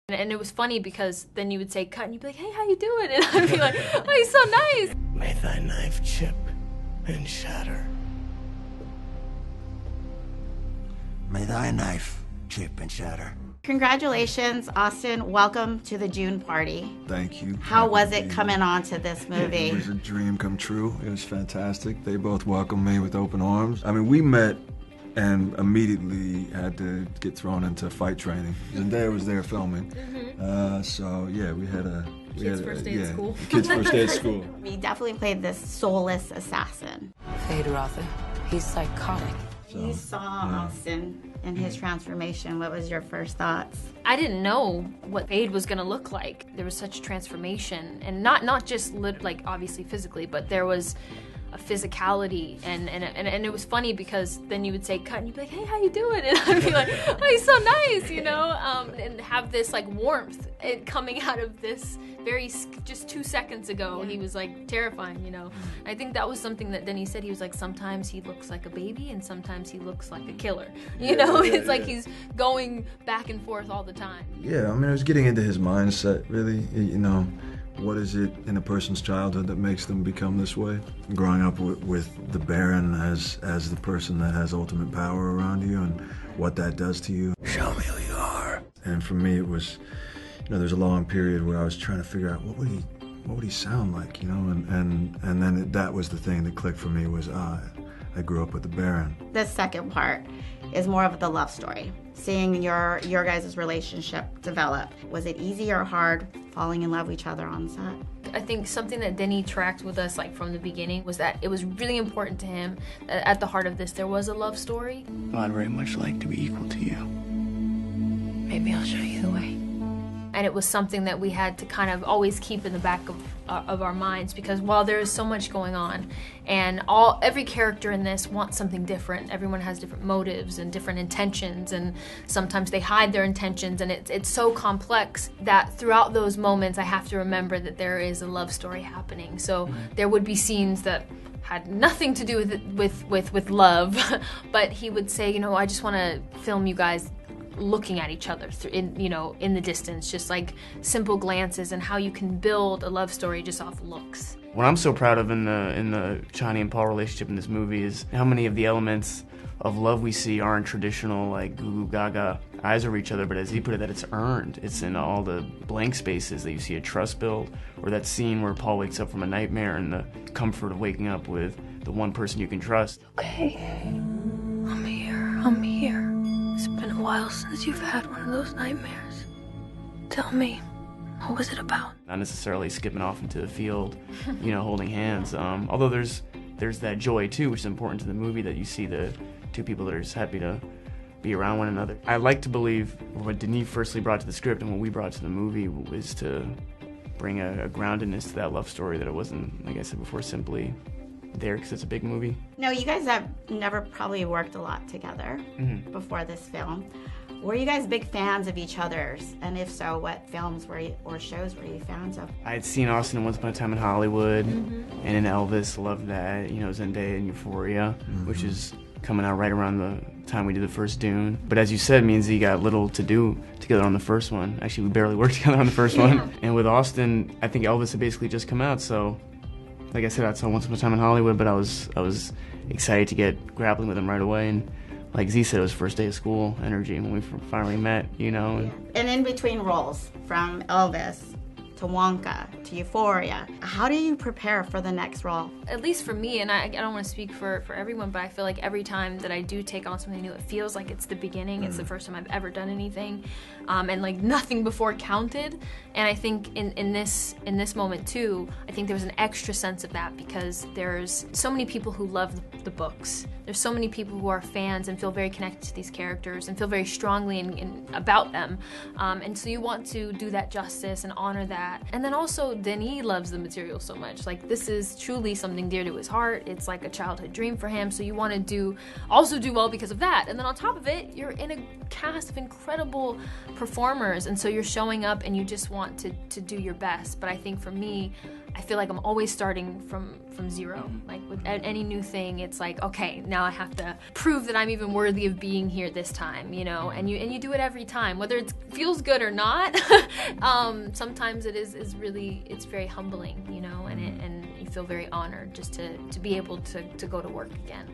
And it was funny because then you would say cut and you'd be like, hey, how you doing? And I'd be like, oh, he's so nice. May thy knife chip and shatter. May thy knife chip and shatter. Congratulations, Austin. Welcome to the Dune party. Thank you. How was it coming on to this movie? It was a dream come true. It was fantastic. They both welcomed me with open arms. I mean, we met and immediately had to get thrown into fight training. Zendaya was there filming. So yeah, we had a... Kids' first day at school. Kids' first day at school. We definitely played this soulless assassin. Feyd-Rautha, he's psychotic. You saw Austin and his transformation. What was your first thoughts? I didn't know what Feyd was gonna look like. There was such transformation, and not just like obviously physically, but there was a physicality, and it was funny because then you would say cut and you'd be like, hey, how you doing? And I'd be like, oh, he's so nice, you know, and have this like warmth coming out of this just 2 seconds ago. He was like terrifying, you know. I think that was something that Denis said. He was like, sometimes he looks like a baby and sometimes he looks like a killer, you know. It's like he's going back and forth all the time. Yeah, I mean, I was getting into his mindset, really, you know. What is it in a person's childhood that makes them become this way? Growing up with the Baron as the person that has ultimate power around you and what that does to you. Show me who you are. And for me, it was, you know, there's a long period where I was trying to figure out what would he sound like, you know, and then that was the thing that clicked for me was I grew up with the Baron. The second part is more of the love story. Seeing your guys' relationship develop. Was it easy or hard falling in love with each other on set? I think something that Denis tracked with us like from the beginning was that it was really important to him that at the heart of this there was a love story. Well, I'd very much like to be equal to you. Maybe I'll show you the way. And it was something that we had to kind of always keep in the back of our minds, because while there is so much going on and every character in this wants something different, everyone has different motives and different intentions, and sometimes they hide their intentions, and it's so complex that throughout those moments I have to remember that there is a love story happening. So there would be scenes that had nothing to do with love, but he would say, you know, I just want to film you guys looking at each other in the distance, just like simple glances, and how you can build a love story just off looks. What I'm so proud of in the Chani and Paul relationship in this movie is how many of the elements of love we see aren't traditional, like goo goo gaga eyes over each other, but as he put it, that it's earned. It's in all the blank spaces that you see a trust build, or that scene where Paul wakes up from a nightmare and the comfort of waking up with the one person you can trust. Okay, I'm here. It's been a while since you've had one of those nightmares. Tell me, what was it about? Not necessarily skipping off into the field, you know, holding hands. Although there's that joy too, which is important to the movie, that you see the two people that are just happy to be around one another. I like to believe what Denis firstly brought to the script and what we brought to the movie was to bring a groundedness to that love story, that it wasn't, like I said before, simply there because it's a big movie. No, you guys have never probably worked a lot together before this film. Were you guys big fans of each other's? And if so, what films or shows were you fans of? I had seen Austin in Once Upon a Time in Hollywood, and in Elvis, loved that. You know, Zendaya in Euphoria, which is coming out right around the time we did the first Dune. But as you said, me and Z got little to do together on the first one. Actually, we barely worked together on the first one. And with Austin, I think Elvis had basically just come out, so like I said, I saw Once Upon a Time in Hollywood, but I was excited to get grappling with him right away. And like Z said, it was first day of school energy when we finally met, you know. And in between roles, from Elvis to Wonka to Euphoria, how do you prepare for the next role? At least for me, and I don't want to speak for everyone, but I feel like every time that I do take on something new, it feels like it's the beginning. It's the first time I've ever done anything, and like nothing before counted. And I think in this moment too, I think there was an extra sense of that, because there's so many people who love the books. There's so many people who are fans and feel very connected to these characters and feel very strongly about them. And so you want to do that justice and honor that. And then also Denis loves the material so much. Like, this is truly something dear to his heart. It's like a childhood dream for him. So you want to also do well because of that. And then on top of it, you're in a cast of incredible performers. And so you're showing up and you just want to do your best. But I think for me, I feel like I'm always starting from zero. Like with any new thing, it's like, okay, now I have to prove that I'm even worthy of being here this time, you know. And you do it every time, whether it feels good or not. Sometimes it's very humbling, you know, and you feel very honored just to be able to go to work again.